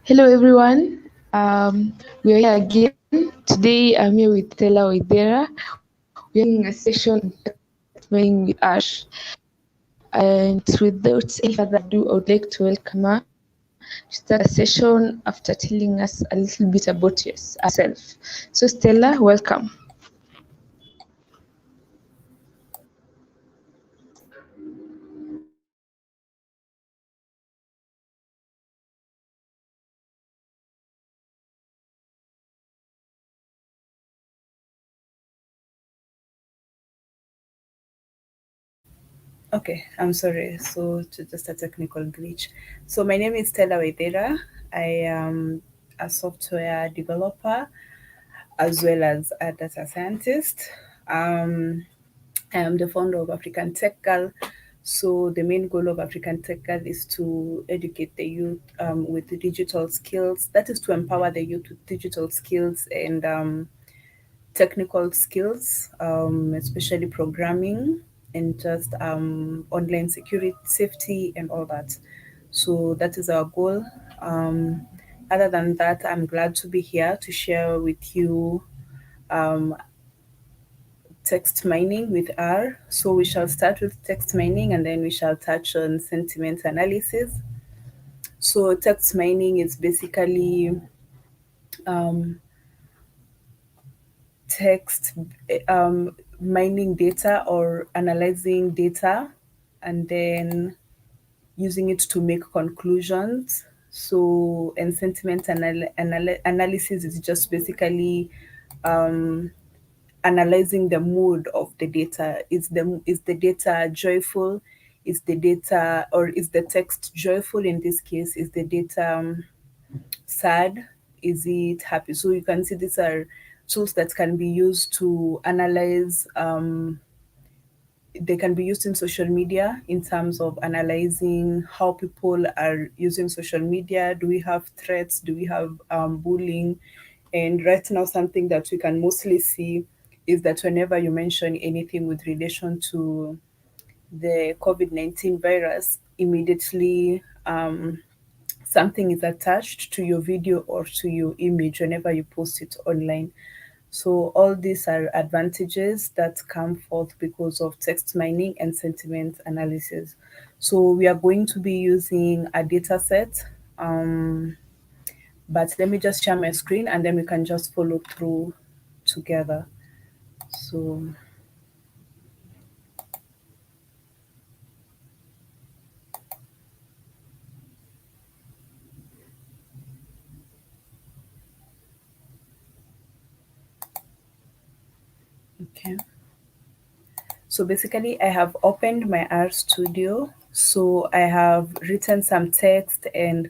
Hello everyone. We are here again. Today I'm here with Stella Oidera. We are doing a session on text mining with Ash. And without any further ado, I would like to welcome her to start the session after telling us a little bit about herself. So Stella, welcome. Okay, I'm sorry. So to just a technical glitch. So my name is Stella Wedera. I am a software developer as well as a data scientist. Um, I am the founder of African Tech Girl. So the main goal of African Tech Girl is to educate the youth with the digital skills. That is to empower the youth with digital skills and technical skills, especially programming and just online security, safety, and all that. So that is our goal. Um, Other than that, I'm glad to be here to share with you um, text mining with R. So we shall start with text mining and then we shall touch on sentiment analysis. So text mining is basically um, text mining data or analyzing data and then using it to make conclusions. So, and sentiment analysis is just basically um, analyzing the mood of the data. Is the data joyful? Is the data or is the text joyful in this case? Is the data sad? Is it happy? So you can see these are tools that can be used to analyze. They can be used in social media in terms of analyzing how people are using social media. Do we have threats? Do we have bullying? And right now, something that we can mostly see is that whenever you mention anything with relation to the COVID-19 virus, immediately something is attached to your video or to your image whenever you post it online. So all these are advantages that come forth because of text mining and sentiment analysis. So we are going to be using a data set, but let me just share my screen and then we can just follow through together. So okay. So basically I have opened my R Studio. So I have written some text and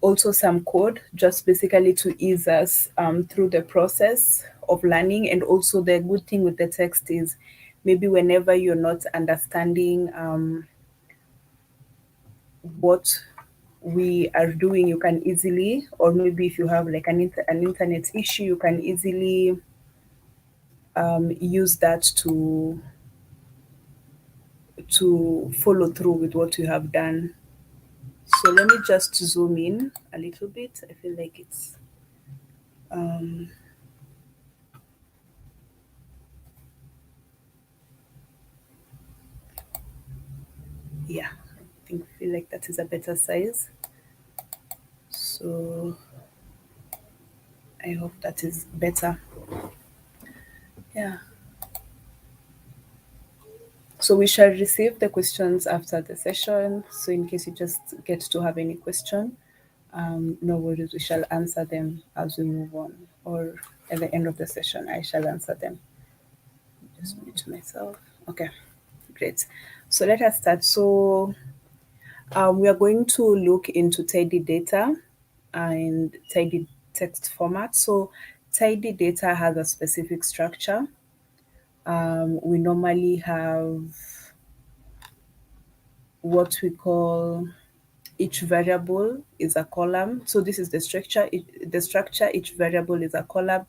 also some code just basically to ease us through the process of learning. And also the good thing with the text is maybe whenever you're not understanding what we are doing, you can easily, or maybe if you have like an internet issue, you can easily use that to follow through with what you have done. So let me just zoom in a little bit. I feel like it's um, yeah, I think feel like that is a better size. So I hope that is better. Yeah. So we shall receive the questions after the session. So in case you just get to have any question, no worries, we shall answer them as we move on, or at the end of the session, I shall answer them. Just mute myself. Okay, great. So let us start. So we are going to look into tidy data and tidy text format. So tidy data has a specific structure. We normally have what we call each variable is a column. So this is the structure. The structure, each variable is a column,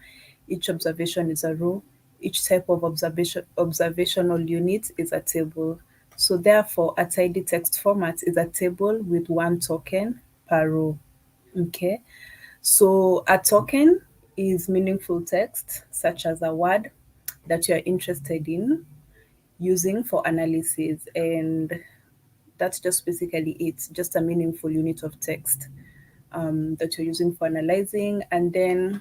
each observation is a row, each type of observational unit is a table. So therefore, a tidy text format is a table with one token per row. Okay. So a token is meaningful text, such as a word that you're interested in using for analysis. And that's just basically it, just a meaningful unit of text that you're using for analyzing. And then,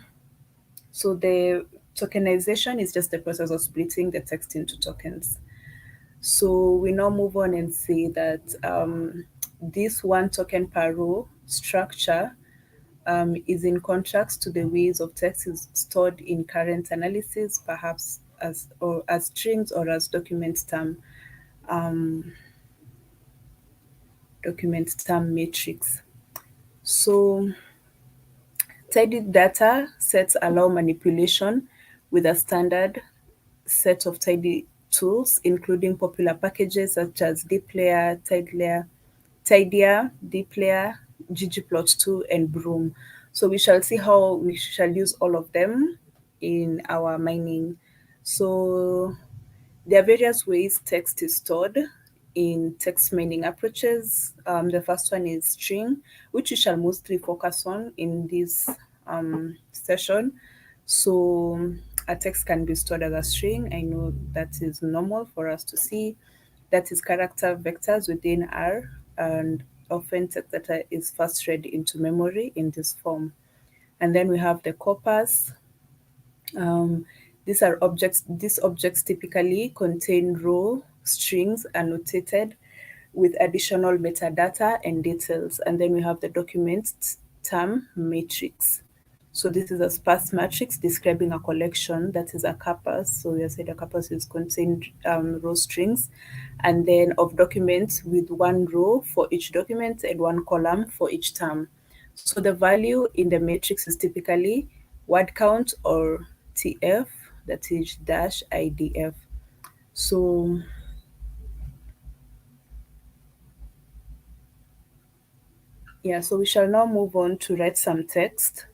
so the tokenization is just the process of splitting the text into tokens. So we now move on and say that this one token per row structure is in contrast to the ways of text is stored in current analysis, perhaps as strings or as document term matrix. So tidy data sets allow manipulation with a standard set of tidy tools, including popular packages such as dplayer, tidier, dplayer, ggplot2, and broom. So we shall see how we shall use all of them in our mining. So there are various ways text is stored in text mining approaches. The first one is string, which we shall mostly focus on in this session. So a text can be stored as a string. I know that is normal for us to see. That is character vectors within R, and often text data is first read into memory in this form. And then we have the corpus, um, these are objects. These objects typically contain raw strings annotated with additional metadata and details. And then we have the document term matrix. So this is a sparse matrix describing a collection that is a corpus. So we have said a corpus is contained row strings, and then of documents with one row for each document and one column for each term. So the value in the matrix is typically word count or TF, that is dash IDF. So yeah, so we shall now move on to write some text.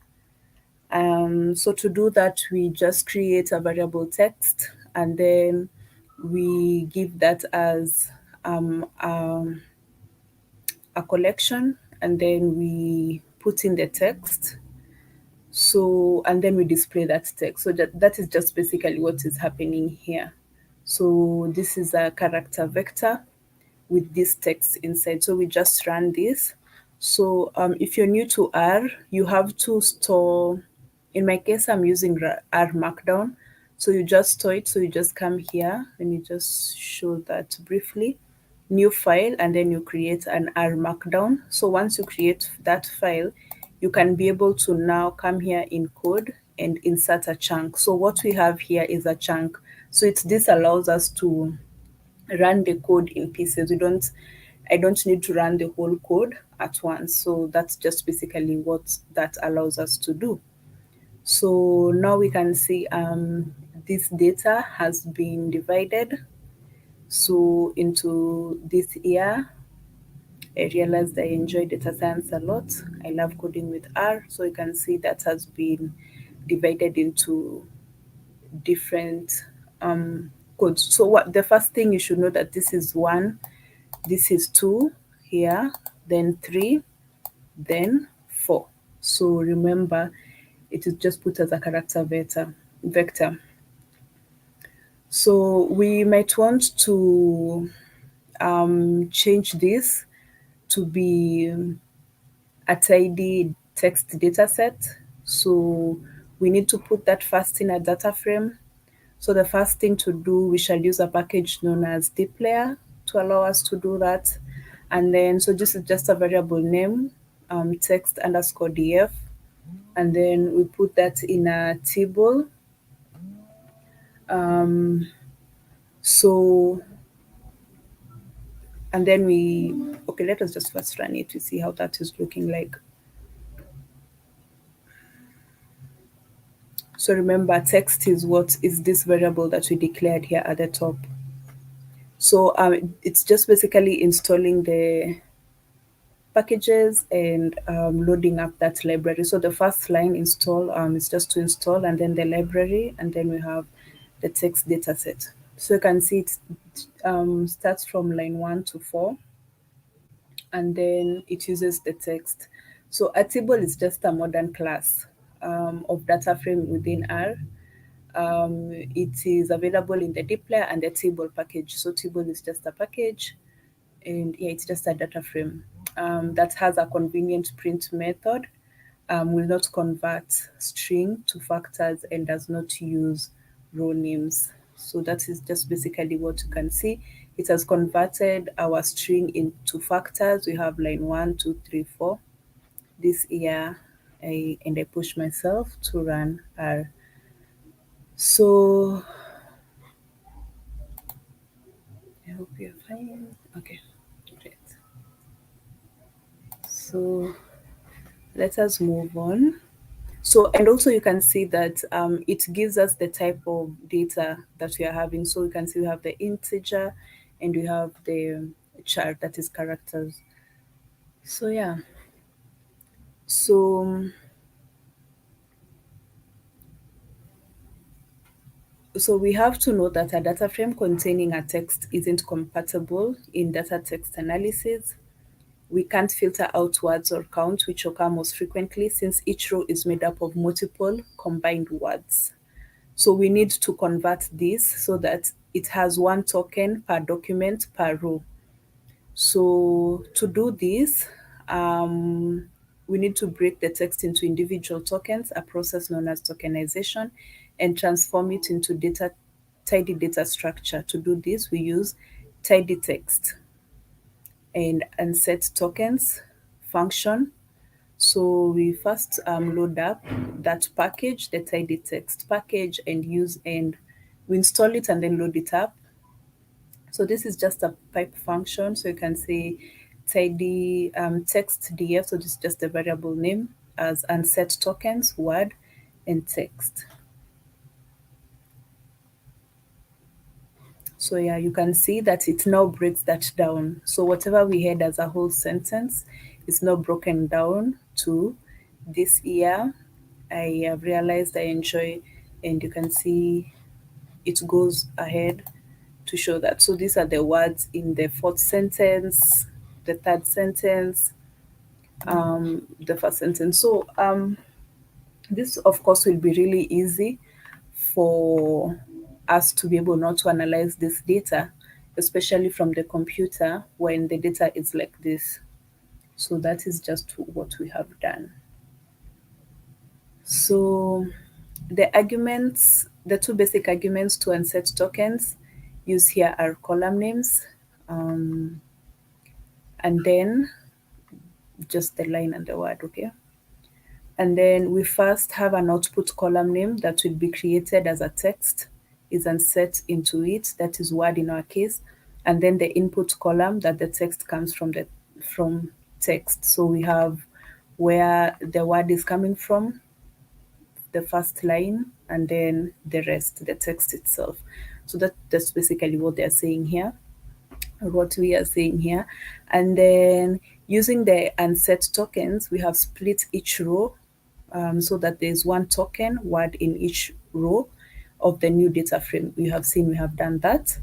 So to do that, we just create a variable text, and then we give that as a collection, and then we put in the text. So, and then we display that text. So that is just basically what is happening here. So this is a character vector with this text inside. So we just run this. So if you're new to R, you have to store, in my case, I'm using R Markdown. So you just store it. So you just come here. Let me just show that briefly. New file, and then you create an R Markdown. So once you create that file, you can be able to now come here in code and insert a chunk. So what we have here is a chunk. So this allows us to run the code in pieces. I don't need to run the whole code at once. So that's just basically what that allows us to do. So now we can see this data has been divided. So into this year, I realized I enjoy data science a lot. I love coding with R. So you can see that has been divided into different codes. So what the first thing you should know that this is one, this is two here, then three, then four. So remember, it is just put as a character vector. So we might want to change this to be a tidy text data set. So we need to put that first in a data frame. So the first thing to do, we shall use a package known as dplayer to allow us to do that. And then, so this is just a variable name, text underscore df. And then we put that in a table. So, and then okay, let us just first run it to see how that is looking like. So remember, text is what is this variable that we declared here at the top. So it's just basically installing the packages and loading up that library. So the first line install is just to install, and then the library, and then we have the text data set. So you can see it starts from line 1 to 4, and then it uses the text. So a table is just a modern class of data frame within R. It is available in the dplyr and the table package. So table is just a package, and yeah, it's just a data frame that has a convenient print method, will not convert string to factors, and does not use row names. So that is just basically what you can see. It has converted our string into factors. We have line 1, 2, 3, 4. This year, and I push myself to run R. So I hope you're fine. Okay, great. So let us move on. So, and also you can see that it gives us the type of data that we are having. So you can see we have the integer and we have the chart, that is characters. So yeah, so we have to know that a data frame containing a text isn't compatible in data text analysis. We can't filter out words or count, which occur most frequently since each row is made up of multiple combined words. So we need to convert this so that it has one token per document per row. So to do this, we need to break the text into individual tokens, a process known as tokenization, and transform it into tidy data structure. To do this, we use tidy text and set tokens function. So we first load up that package, the tidy text package, and we install it and then load it up. So this is just a pipe function. So you can say tidy text df. So this is just a variable name as unset tokens, word, and text. So yeah, you can see that it now breaks that down. So whatever we had as a whole sentence is now broken down to this year. I have realized I enjoy, and you can see it goes ahead to show that. So these are the words in the fourth sentence, the third sentence, the first sentence. So this, of course, will be really easy for us to be able not to analyze this data, especially from the computer when the data is like this. So that is just what we have done. So the arguments, the two basic arguments to unset tokens used here are column names, and then just the line and the word, okay? And then we first have an output column name that will be created as a text, is unset into it, that is word in our case, and then the input column that the text comes from text. So we have where the word is coming from, the first line, and then the rest, the text itself. So that's basically what they're saying here, or what we are saying here. And then using the unset tokens, we have split each row so that there's one token word in each row of the new data frame. We have seen we have done that.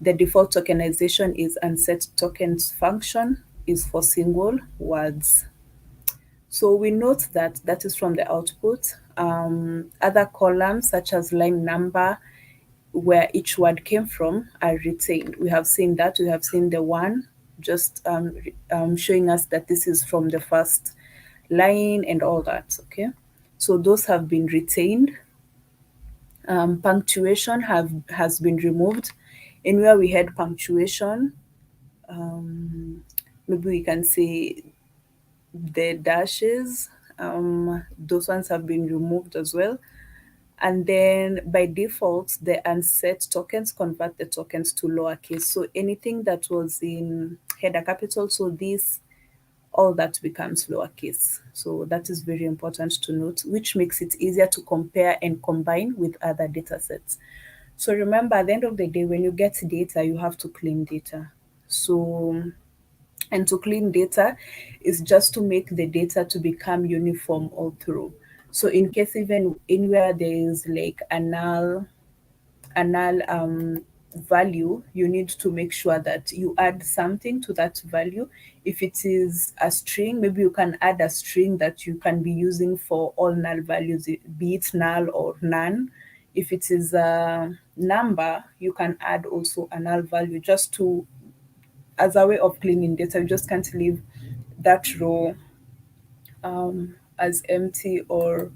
The default tokenization is unset tokens function is for single words. So we note that that is from the output. Other columns such as line number, where each word came from, are retained. We have seen that. We have seen the one just showing us that this is from the first line and all that. Okay, so those have been retained. Punctuation has been removed. Anywhere we had punctuation, maybe we can say the dashes, those ones have been removed as well. And then by default, the unset tokens convert the tokens to lowercase. So anything that was in header capital, so this, all that becomes lowercase. So that is very important to note, which makes it easier to compare and combine with other data sets. So remember, at the end of the day, when you get data, you have to clean data. So, and to clean data is just to make the data to become uniform all through. So in case even anywhere there is like a null value, you need to make sure that you add something to that value. If it is a string, maybe you can add a string that you can be using for all null values, be it null or none. If it is a number, you can add also a null value, just to, as a way of cleaning data. You just can't leave that row as empty or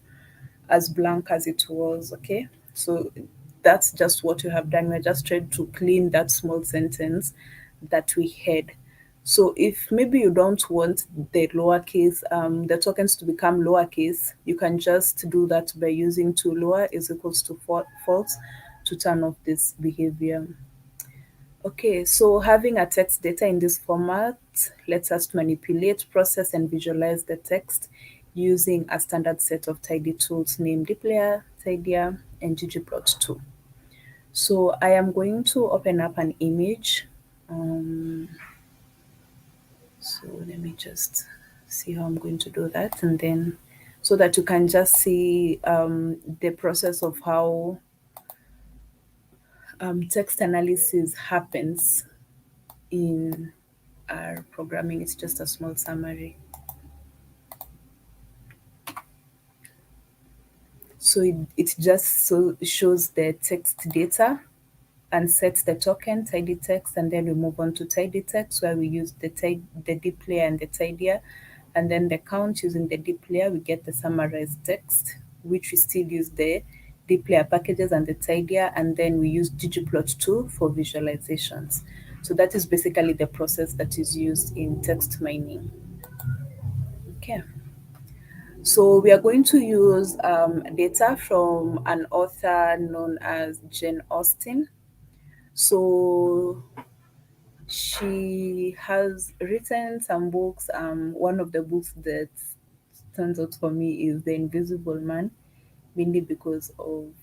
as blank as it was. Okay, so that's just what you have done. We're just trying to clean that small sentence that we had. So if maybe you don't want the lowercase, the tokens to become lowercase, you can just do that by using to lower is equals to false to turn off this behavior. Okay, so having a text data in this format lets us manipulate, process, and visualize the text using a standard set of tidy tools named dplayer, tidier, and ggplot2. So I am going to open up an image. So let me just see how I'm going to do that, and then so that you can just see the process of how text analysis happens in our programming. It's just a small summary. So it just shows the text data and sets the token tidy text, and then we move on to tidy text where we use the deep layer and the tidier, and then the count. Using the deep layer we get the summarized text, which we still use the deep layer packages and the tidier, and then we use ggplot2 for visualizations. So that is basically the process that is used in text mining. Okay. So we are going to use data from an author known as Jane Austen. So she has written some books. One of the books that stands out for me is The Invisible Man, mainly because of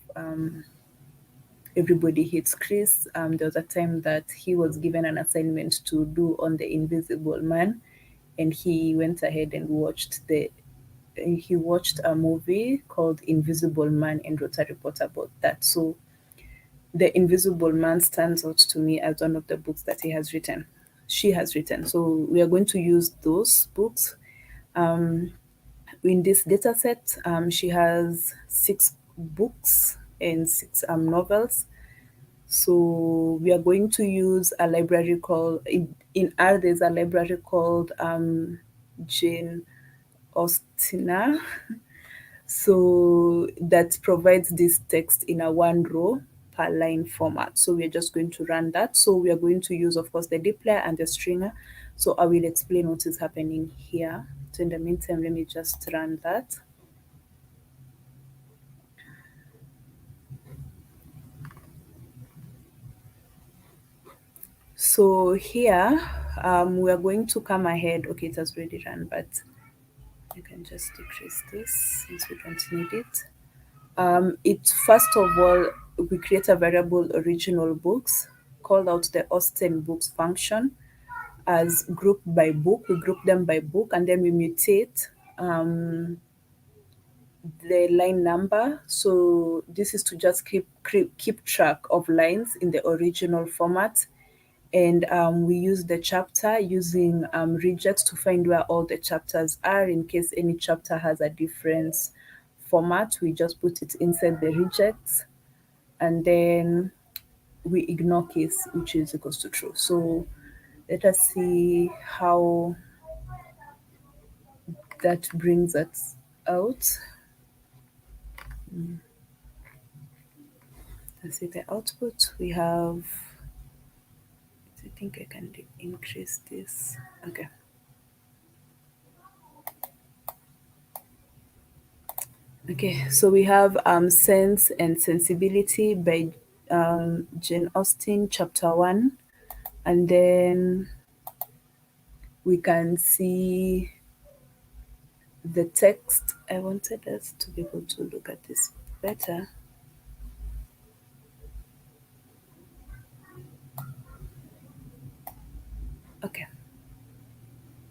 Everybody Hates Chris. There was a time that he was given an assignment to do on The Invisible Man, and he went ahead and watched a movie called Invisible Man and wrote a report about that. So The Invisible Man stands out to me as one of the books that he has written. She has written. So we are going to use those books. In this data set, she has 6 books and 6 novels. So we are going to use a library called, in R, there's a library called Jane Austen. So that provides this text in a 1 row per line format. So we're just going to run that. So we are going to use, of course, the dplayer and the stringer. So I will explain what is happening here. So in the meantime, let me just run that. So here, we are going to come ahead. Okay, it has already run, but you can just decrease this since we don't need it. It first of all, we create a variable original books, call out the Austen books function as group by book. We group them by book, and then we mutate the line number. So this is to just keep track of lines in the original format. And we use the chapter using regex to find where all the chapters are. In case any chapter has a different format, we just put it inside the regex, and then we ignore case, which is equals to true. So let us see how that brings us out. Let's see the output. We have, I think I can increase this. Okay. Okay, so we have Sense and Sensibility by Jane Austen, chapter 1. And then we can see the text. I wanted us to be able to look at this better. Okay.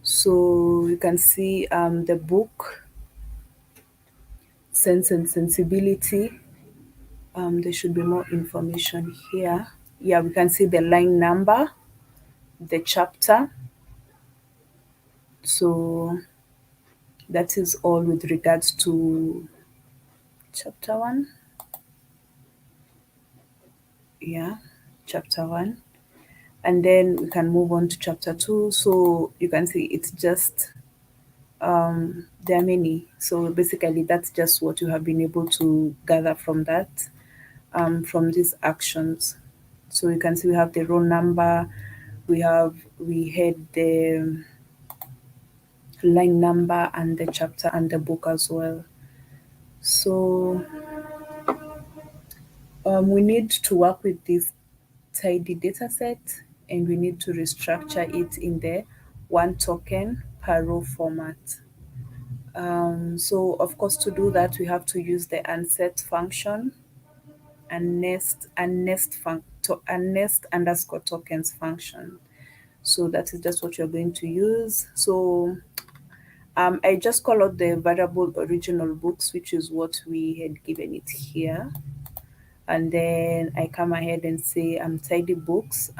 So you can see the book, Sense and Sensibility. There should be more information here. yeah, we can see the line number, the chapter. So that is all with regards to chapter one. Yeah, chapter one. And then we can move on to chapter two. So you can see it's just there are many. So basically, that's just what you have been able to gather from that, from these actions. So you can see we have the roll number, we had the line number and the chapter and the book as well. So we need to work with this tidy data set, and we need to restructure it in the one token per row format. So of course, to do that, we have to use the unset function and nest underscore tokens function. So that is just what you're going to use. So I just call out the variable original books, which is what we had given it here. And then I come ahead and say tidy books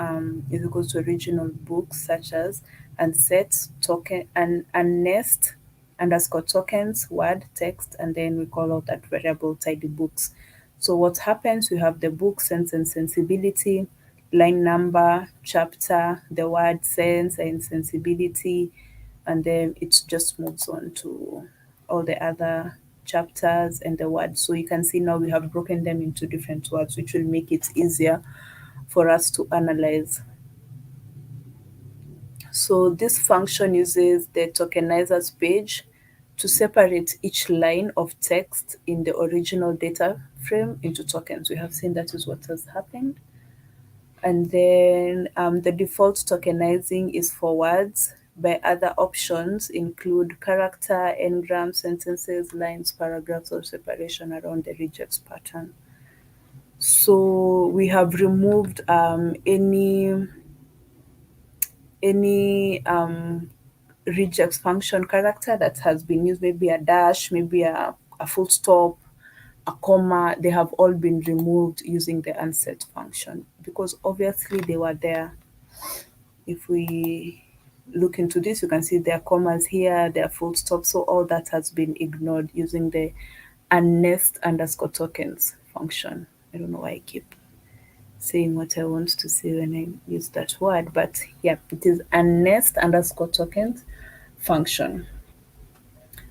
is equal to original books such as and set token and nest underscore tokens word text, and then we call out that variable tidy books. So what happens, we have the book sense and sensibility, line number, chapter, the word sense and sensibility, and then it just moves on to all the other chapters and the words. So you can see now we have broken them into different words, which will make it easier for us to analyze. So this function uses the tokenizers page to separate each line of text in the original data frame into tokens. We have seen that is what has happened. And then the default tokenizing is for words, but other options include character, n-gram, sentences, lines, paragraphs, or separation around the regex pattern. So we have removed any regex function character that has been used, maybe a dash, maybe a full stop, a comma. They have all been removed using the unset function because obviously they were there. If we look into this, you can see there are commas here, there are full stops, so all that has been ignored using the unnest underscore tokens function. I don't know why I keep saying what I want to say when I use that word, but yeah, it is unnest underscore tokens function.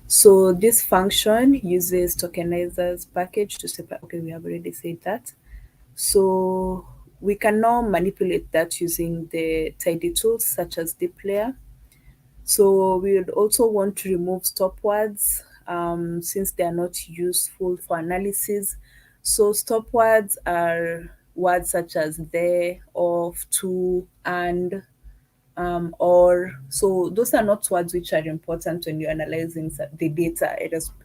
So this function uses tokenizers package to separate. Okay, we have already said that. So we can now manipulate that using the tidy tools such as deep layer. So we would also want to remove stop words since they are not useful for analysis. So stop words are words such as the, of, to, and, or. So those are not words which are important when you're analyzing the data,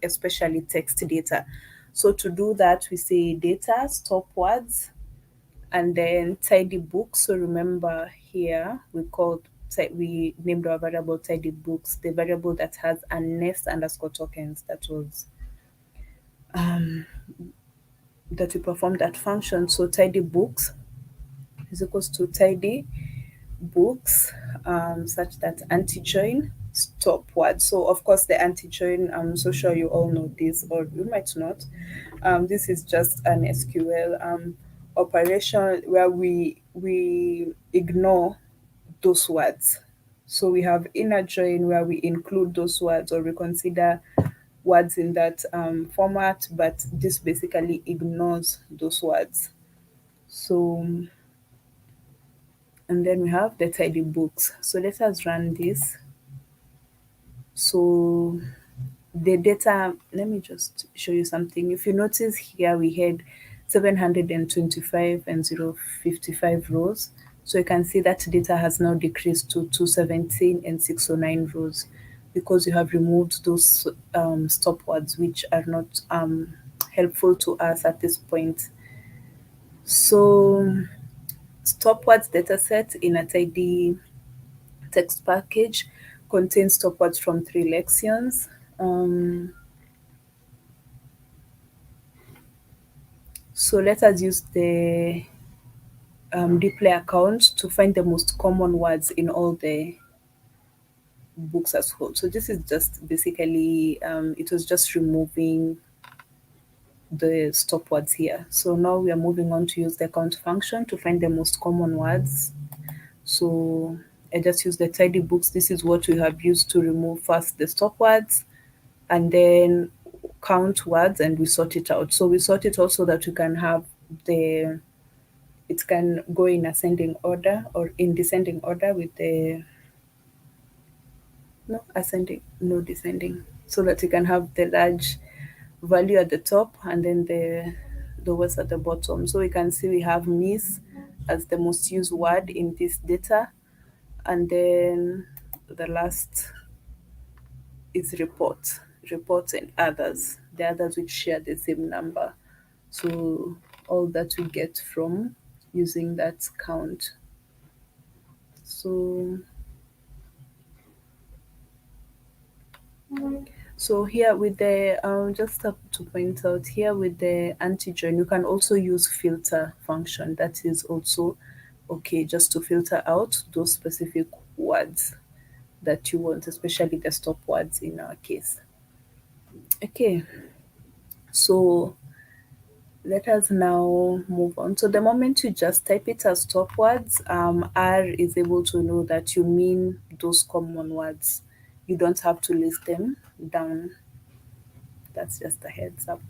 especially text data. So to do that, we say data, stop words, and then tidy books. So remember here we named our variable tidy books, the variable that has a nest underscore tokens that we performed that function. So tidy books is equals to tidy books such that anti-join stop word. So of course the anti-join, I'm so sure you all know this, or you might not. This is just an SQL operation where we ignore those words. So we have inner join where we include those words or we consider words in that format, but this basically ignores those words. So and then we have the tidy books. So let us run this. So the data, let me just show you something. If you notice here, we had 725 and 055 rows. So you can see that data has now decreased to 217 and 609 rows because you have removed those stop words which are not helpful to us at this point. So stopwords dataset in a tidy text package contains stopwords from 3 lections. So let us use the display account to find the most common words in all the books as whole. So this is just basically it was just removing the stop words here. So now we are moving on to use the count function to find the most common words. So I just use the tidy books. This is what we have used to remove first the stop words and then count words, and we sort it out. So we sort it out so that we can have the it can go in ascending order or in descending order with the no ascending, no descending, so that you can have the large value at the top and then the words at the bottom. So we can see we have miss as the most used word in this data, and then the last is report and others, the others which share the same number. So all that we get from using that count. So So here with the just to point out here with the antigen, you can also use filter function. That is also okay, just to filter out those specific words that you want, especially the stop words in our case. Okay, so let us now move on. So the moment you just type it as stop words, R is able to know that you mean those common words. You don't have to list them down. That's just a heads up.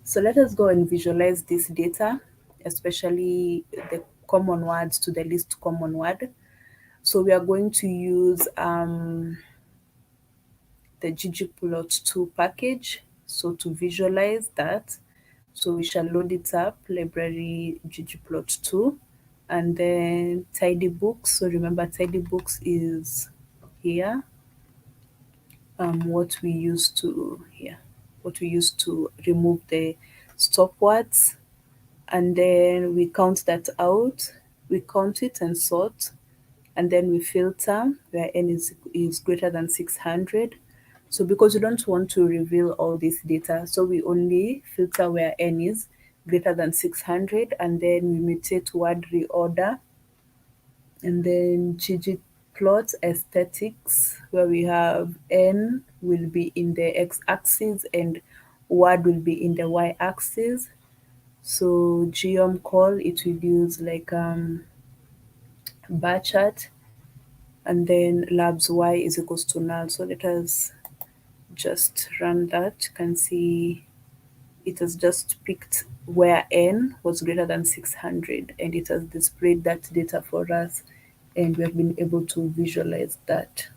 So let us go and visualize this data, especially the common words to the least common word. So we are going to use the ggplot2 package. So to visualize that, so we shall load it up, library ggplot2, and then tidy books. So remember tidy books is here. What we use to here, what we use to remove the stop words, and then we count that out. We count it and sort, and then we filter where n is greater than 600. So because we don't want to reveal all this data, so we only filter where n is greater than 600, and then we mutate word reorder, and then ggplot aesthetics, where we have n will be in the x-axis and word will be in the y-axis. So geom call, it will use like bar chart, and then labs y is equals to null. So let us just run that. You can see it has just picked where n was greater than 600, and it has displayed that data for us, and we have been able to visualize that.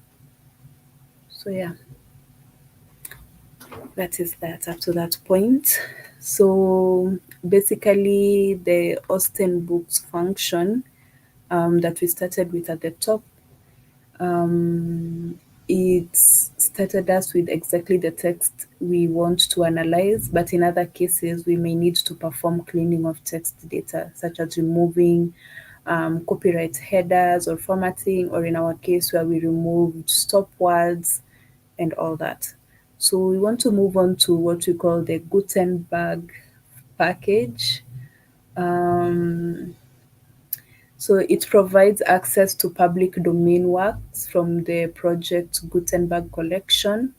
So yeah, that is that up to that point. So basically the Austin books function that we started with at the top, it started us with exactly the text we want to analyze, but in other cases, we may need to perform cleaning of text data, such as removing copyright headers or formatting, or in our case, where we removed stop words and all that. So we want to move on to what we call the Gutenberg package. So it provides access to public domain works from the project Gutenberg collection.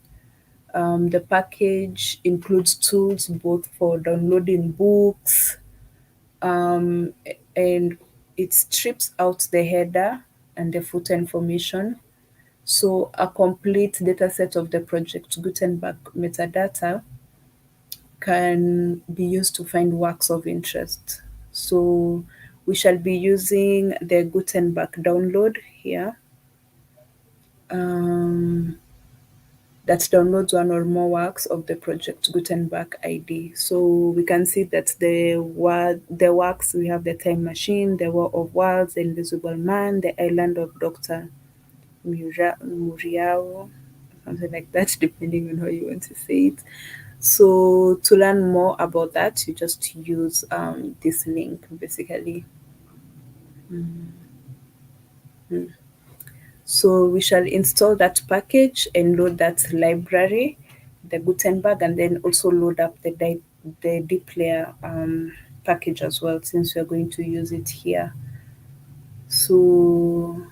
The package includes tools both for downloading books, and it strips out the header and the footer information. So a complete data set of the project Gutenberg metadata can be used to find works of interest. So we shall be using the Gutenberg download here, that downloads one or more works of the project Gutenberg ID. So we can see that the works, we have the Time Machine, the War of Worlds, the Invisible Man, the Island of Dr. Muriao, something like that, depending on how you want to say it. So to learn more about that, you just use this link basically. So we shall install that package and load that library, the Gutenberg, and then also load up the deep layer package as well, since we are going to use it here. So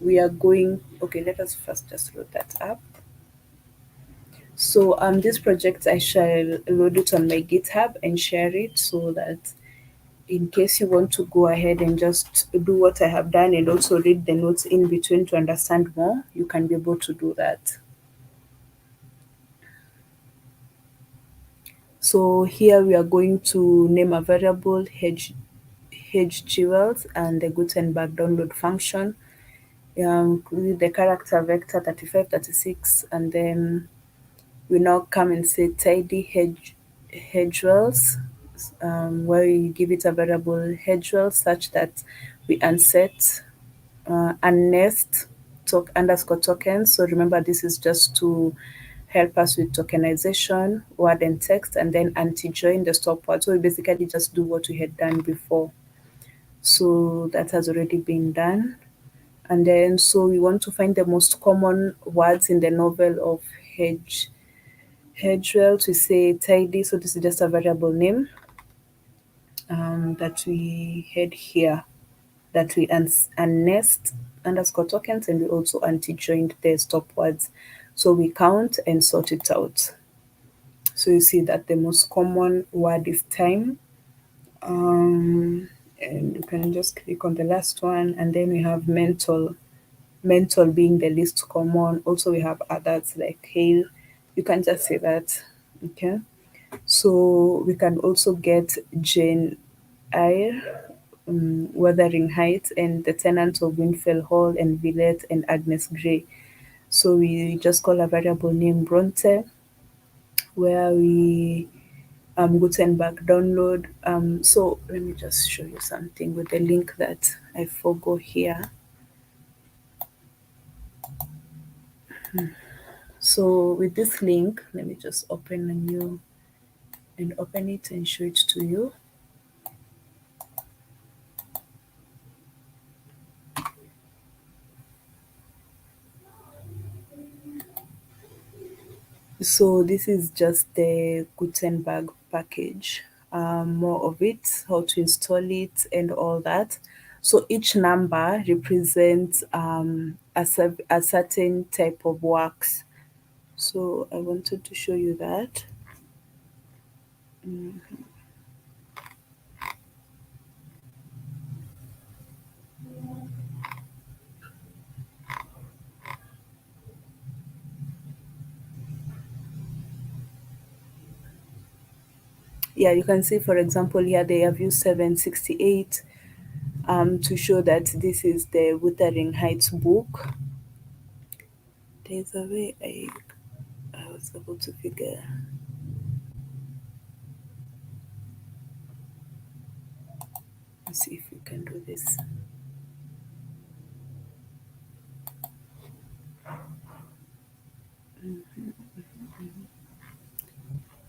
we are going, okay, let us first just load that up. So this project, I shall load it on my GitHub and share it so that in case you want to go ahead and just do what I have done and also read the notes in between to understand more, you can be able to do that. So here we are going to name a variable hedge jewels and the Gutenberg download function with the character vector 35, 36, and then we now come and say tidy hedgewells, where you give it a variable hedgewell such that we unset unnest underscore tokens. So remember, this is just to help us with tokenization, word and text, and then anti-join the stopword. So we basically just do what we had done before. So that has already been done. And then, so we want to find the most common words in the novel of hedgewell. We say tidy. So this is just a variable name that we had here, that we unnest underscore tokens, and we also anti-joined the stopwords. So we count and sort it out. So you see that the most common word is time. And you can just click on the last one, and then we have mental being the least common. Also we have others like hail. You can just say that. Okay, so we can also get Jane Eyre, Wuthering Heights, and the tenants of Winfell Hall, and Villette, and Agnes Grey. So we just call a variable name Bronte, where we Gutenberg download. So let me just show you something with the link that I forgot here. So with this link, let me just open a new and open it and show it to you. So this is just the Gutenberg package, more of it, how to install it and all that. So each number represents a certain type of works. So I wanted to show you that. Yeah, you can see, for example, here they have used 768 to show that this is the Wuthering Heights book. There's a way I was able to figure. Let's see if we can do this.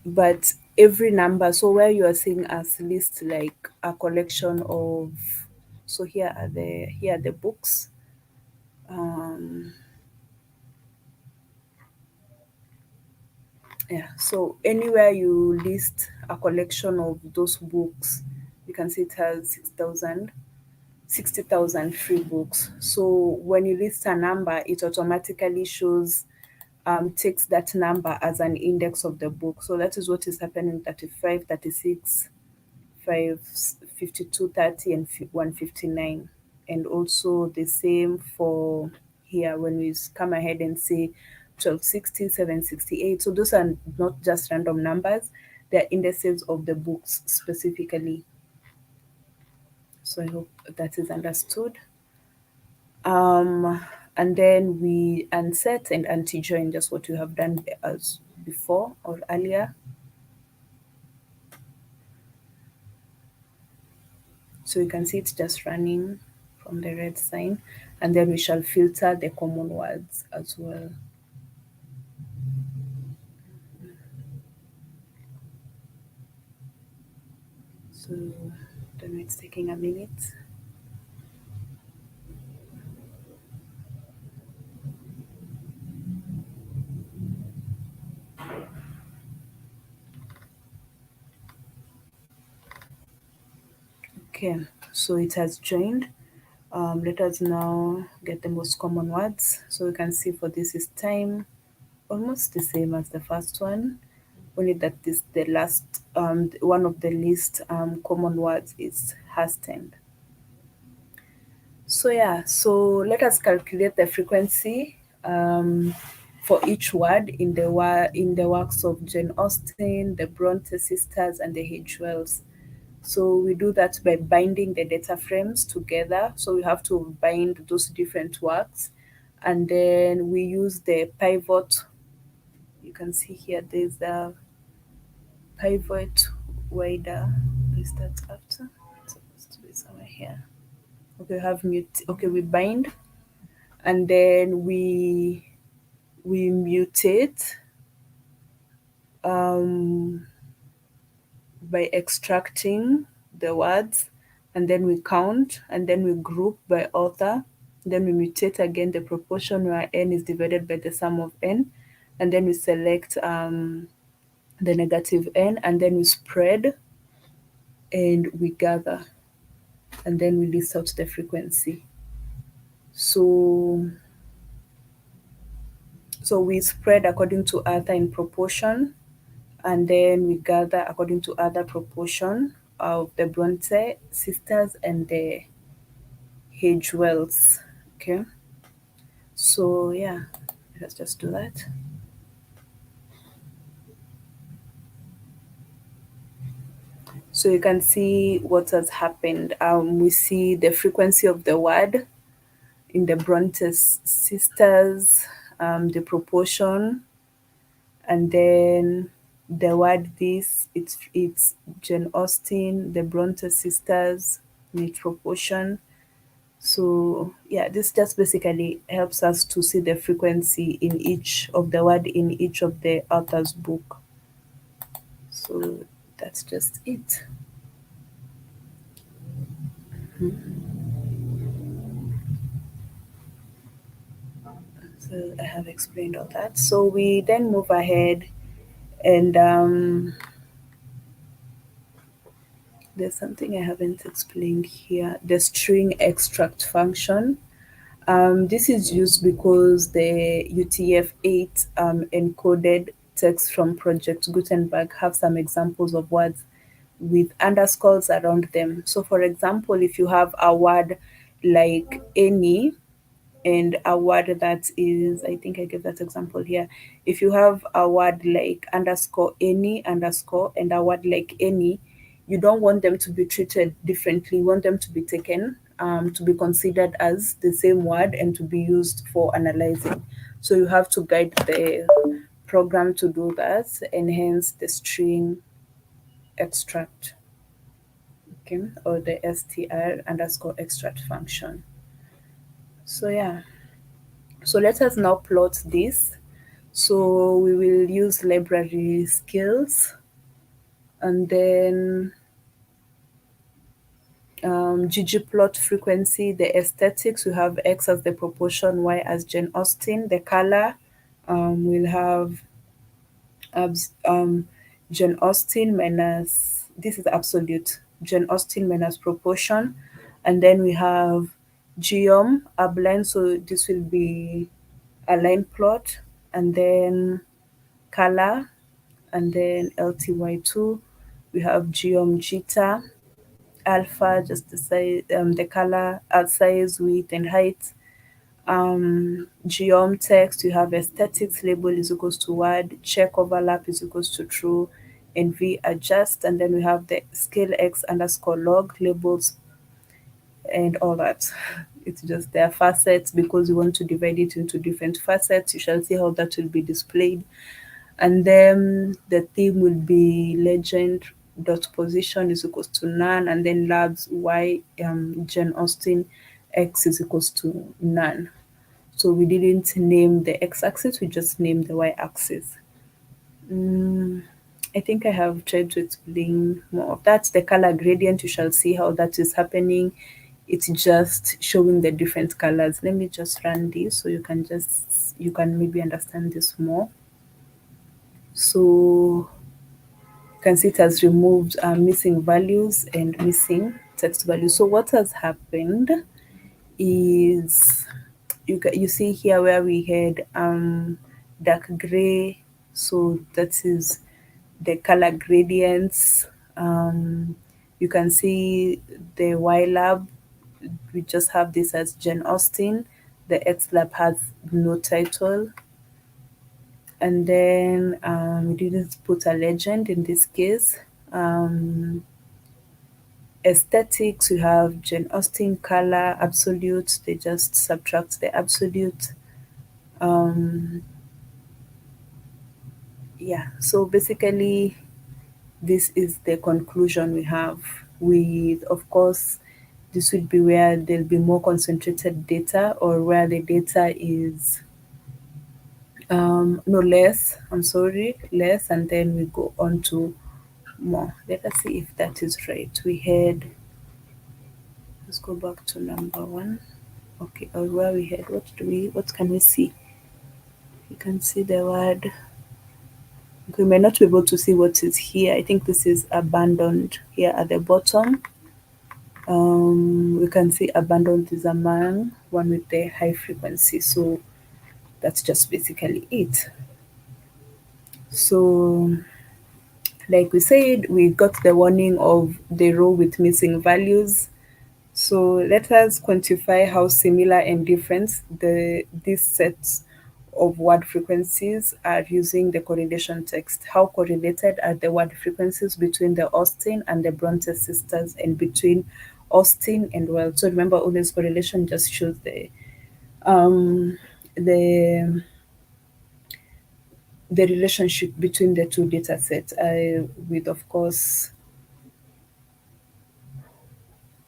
But every number, so where you are seeing us list like a collection of, so here are the books. Yeah, so anywhere you list a collection of those books, you can see it has 60,000 free books. So when you list a number, it automatically shows, takes that number as an index of the book. So that is what is happening: 35, 36, 5, 52, 30, and 159. And also the same for here when we come ahead and say 1260, 768. So those are not just random numbers, they're indices of the books specifically. So I hope that is understood. And then we unset and anti-join, just what you have done as before or earlier. So you can see it's just running from the red sign, and then we shall filter the common words as well. So then it's taking a minute. Okay, so it has joined. Let us now get the most common words. So we can see for this is time, almost the same as the first one, only that this the last one of the least common words is hastened. So yeah, so let us calculate the frequency for each word in the works of Jane Austen, the Bronte sisters, and the Hedgewells. So we do that by binding the data frames together. So we have to bind those different works, and then we use the pivot. You can see here there's the pivot wider. Is that after? It's supposed to be somewhere here. Okay, we have mute. Okay, we bind, and then we mutate um, by extracting the words, and then we count, and then we group by author, then we mutate again the proportion where n is divided by the sum of n, and then we select the negative n, and then we spread and we gather, and then we list out the frequency. So we spread according to other in proportion, and then we gather according to other proportion of the Bronte sisters and the Hedgewells. Okay, so yeah, let's just do that. So you can see what has happened. We see the frequency of the word in the Bronte sisters, the proportion, and then the word this, it's Jane Austen, the Bronte sisters, in its proportion. So yeah, this just basically helps us to see the frequency in each of the word in each of the author's book. So that's just it. So I have explained all that. So we then move ahead, and there's something I haven't explained here. The string extract function. This is used because the UTF-8 encoded text from Project Gutenberg have some examples of words with underscores around them. So, for example, if you have a word like any and a word that is, I think I gave that example here. If you have a word like underscore any underscore and a word like any, you don't want them to be treated differently. You want them to be taken to be considered as the same word and to be used for analyzing. So you have to guide the program to do that, and hence the string extract, okay, or the str underscore extract function. So yeah, so let us now plot this. So we will use library skills, and then ggplot frequency, the aesthetics, we have X as the proportion, Y as Jane Austen. The color, we'll have Jane Austen minus, this is absolute, Jane Austen minus proportion. And then we have geom, upline, so this will be a line plot. And then color, and then LTY2. We have geom jitter, alpha, just the size, the color, size, width, and height. Geom text, you have aesthetics label is equals to word, check overlap is equals to true, and v adjust. And then we have the scale x underscore log labels and all that. It's just their facets because we want to divide it into different facets. You shall see how that will be displayed. And then the theme will be legend dot position is equals to none, and then labs y Jane Austen x is equals to none. So we didn't name the x-axis, we just named the y-axis. I think I have tried to explain more of that. The color gradient, you shall see how that is happening. It's just showing the different colors. Let me just run this so you can maybe understand this more. So you can see it has removed missing values and missing text values. So what has happened is you see here where we had dark gray, so that is the color gradients. You can see the Y lab, we just have this as Jane Austen. The X lab has no title, and then we didn't put a legend in this case. Um, Aesthetics, we have Jane Austen color absolute, they just subtract the absolute. um yeah, so basically this is the conclusion we have. With, of course, this would be where there'll be more concentrated data, or where the data is no less, I'm sorry, less, and then we go on to more. Let us see if that is right. We had, let's go back to number one. Okay, or where we had, what can we see? You can see the word. We may not be able to see what is here. I think this is abandoned here at the bottom. We can see abandoned is a man, one with the high frequency. So that's just basically it. So, like we said, we got the warning of the row with missing values. So let us quantify how similar and different these sets of word frequencies are using the correlation text. How correlated are the word frequencies between the Austen and the Bronte sisters, and between Austen and Wells? So remember, always correlation just shows um the the relationship between the two data sets, with, of course,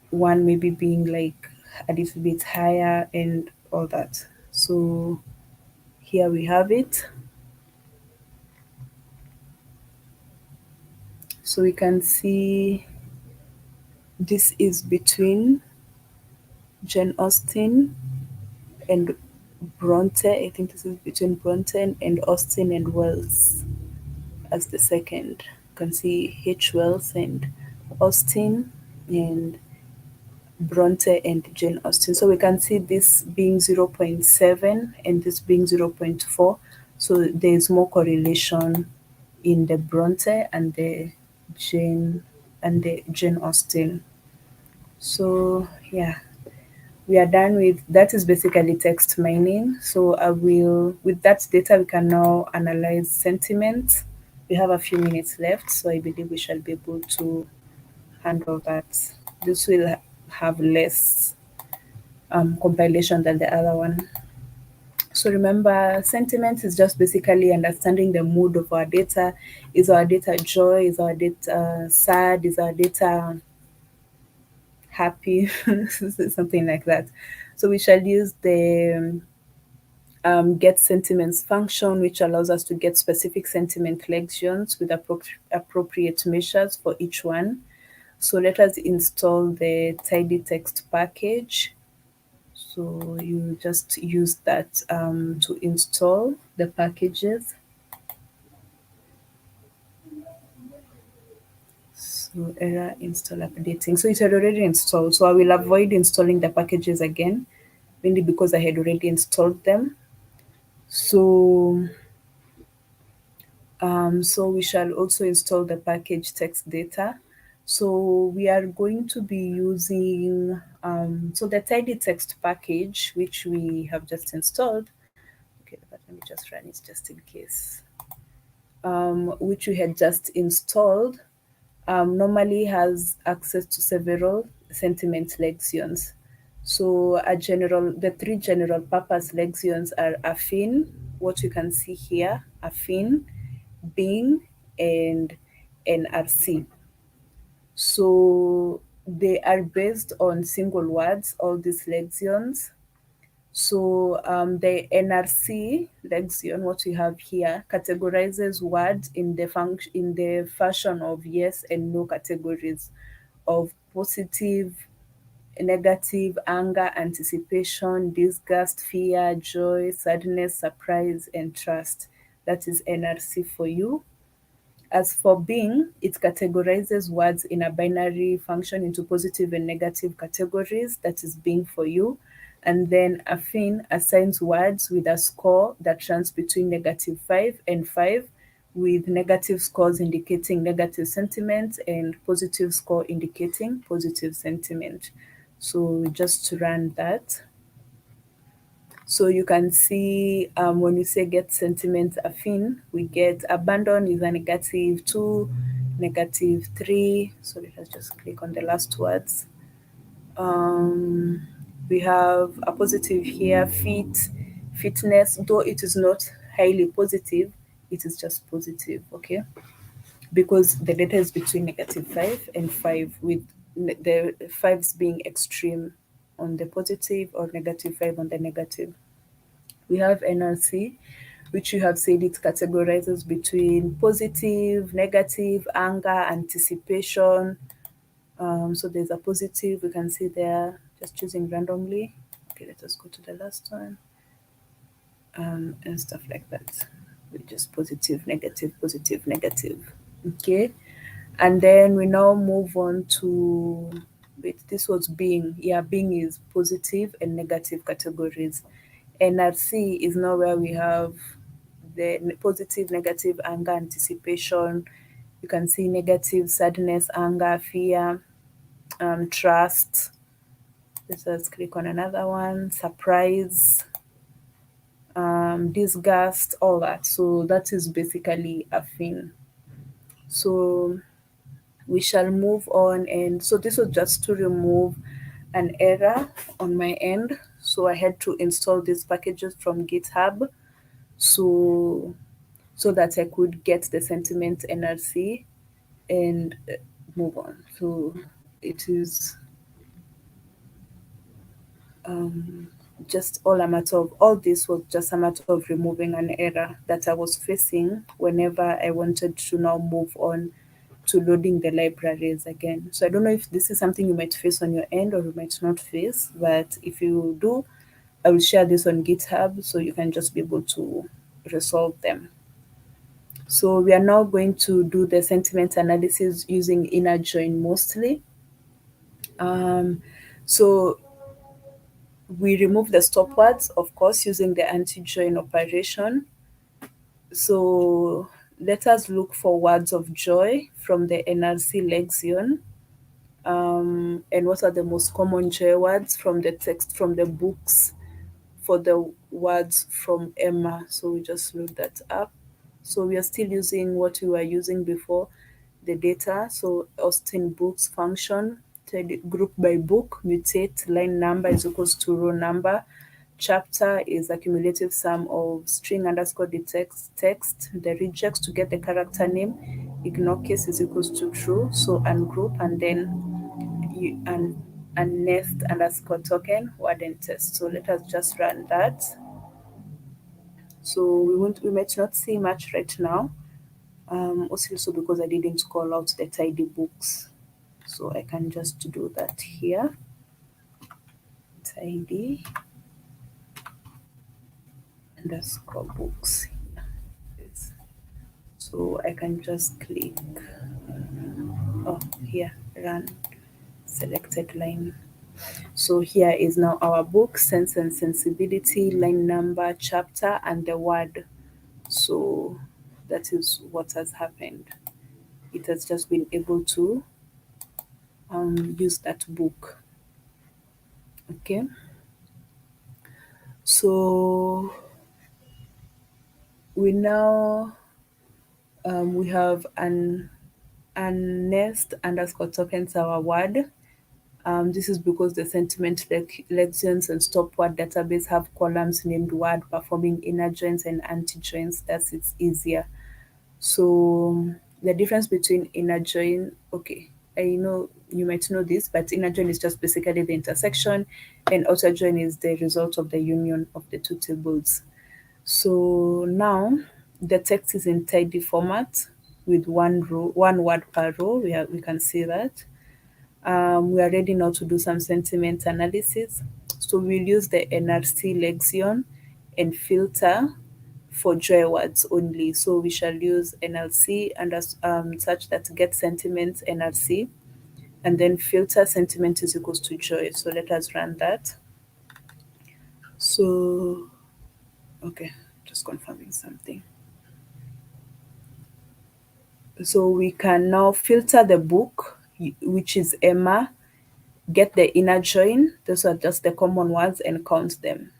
one maybe being like a little bit higher and all that. So here we have it. So we can see this is between Jane Austen and Bronte. I think this is between Bronte and Austen and Wells as the second. You can see H. Wells and Austen, and Bronte and Jane Austen. So we can see this being 0.7 and this being 0.4. So there is more correlation in the Bronte and Jane the Jane Austen. So yeah, we are done with that. Is basically text mining. So I will, with that data, we can now analyze sentiment. We have a few minutes left, so I believe we shall be able to handle that. This will have less compilation than the other one. So remember, sentiment is just basically understanding the mood of our data. Is our data joy? Is our data sad? Is our data happy? Something like that. So we shall use the get sentiments function, which allows us to get specific sentiment lexions with appropriate measures for each one. So let us install the tidy text package. So you just use that to install the packages. So error install updating. So it had already installed. So I will avoid installing the packages again, mainly because I had already installed them. So so we shall also install the package text data. So we are going to be using so the tidy text package, which we have just installed. Okay, but let me just run it just in case. Which we had just installed, normally has access to several sentiment lexions. So the three general purpose lexions are affine, what you can see here, affine, Bing, and NRC. So they are based on single words, all these lexions. So the NRC lexion, what we have here, categorizes words in the fashion of yes and no categories of positive, negative, anger, anticipation, disgust, fear, joy, sadness, surprise, and trust. That is NRC for you. As for Bing, it categorizes words in a binary function into positive and negative categories. That is Bing for you. and then affine assigns words with a score that runs between -5 and 5, with negative scores indicating negative sentiment and positive score indicating positive sentiment. So just to run that. So you can see when we say get sentiment affine, we get abandon is a -2, -3. So let us just click on the last words. We have a positive here, fitness, though it is not highly positive, it is just positive, okay? Because the data is between -5 and 5, with the fives being extreme on the positive or -5 on the negative. We have NLC, which you have said it categorizes between positive, negative, anger, anticipation. So there's a positive, we can see there, just choosing randomly. Okay, let us go to the last one. And stuff like that. We just positive, negative, negative. Okay. And then we now move on to, wait, this was being. Yeah, being is positive and negative categories. NRC is now where we have the positive, negative, anger, anticipation. You can see negative, sadness, anger, fear, trust. Let us click on another one, surprise, disgust, all that. So that is basically a thing. So we shall move on, and so this was just to remove an error on my end. So I had to install these packages from GitHub, so that I could get the sentiment NRC and move on. So it is just all this was just a matter of removing an error that I was facing whenever I wanted to now move on to loading the libraries again. So I don't know if this is something you might face on your end or you might not face, but if you do, I will share this on GitHub so you can just be able to resolve them. So we are now going to do the sentiment analysis using inner join mostly. So we remove the stop words, of course, using the anti-join operation. So let us look for words of joy from the NRC lexion. And what are the most common joy words from the text from the books for the words from Emma? So we just load that up. So we are still using what we were using before, the data. So Austin books function, group by book, mutate, line number is equals to row number. Chapter is a cumulative sum of string underscore the text, the regex to get the character name, ignore case is equals to true. So ungroup, and then you and nest underscore token word and test. So let us just run that. So we might not see much right now. Also because I didn't call out the tidy books. So I can just do that here. Tidy underscore books. Yes. So I can just click, oh, here, run selected line. So here is now our book, Sense and Sensibility, line number, chapter, and the word. So that is what has happened. It has just been able to use that book. Okay. So we now we have an nest underscore tokens our word. This is because the sentiment lexions and stop word database have columns named word performing inner joins and anti joins. Thus, it's easier. So the difference between inner join, okay, I know you might know this, but inner join is just basically the intersection, and outer join is the result of the union of the two tables. So now the text is in tidy format with one word per row. We can see that. We are ready now to do some sentiment analysis. So we'll use the NRC lexion and filter for joy words only. So we shall use NLC and such that get sentiment NRC, and then filter sentiment is equals to joy. So let us run that. So, okay, just confirming something. So we can now filter the book, which is Emma, get the inner join, those are just the common words, and count them.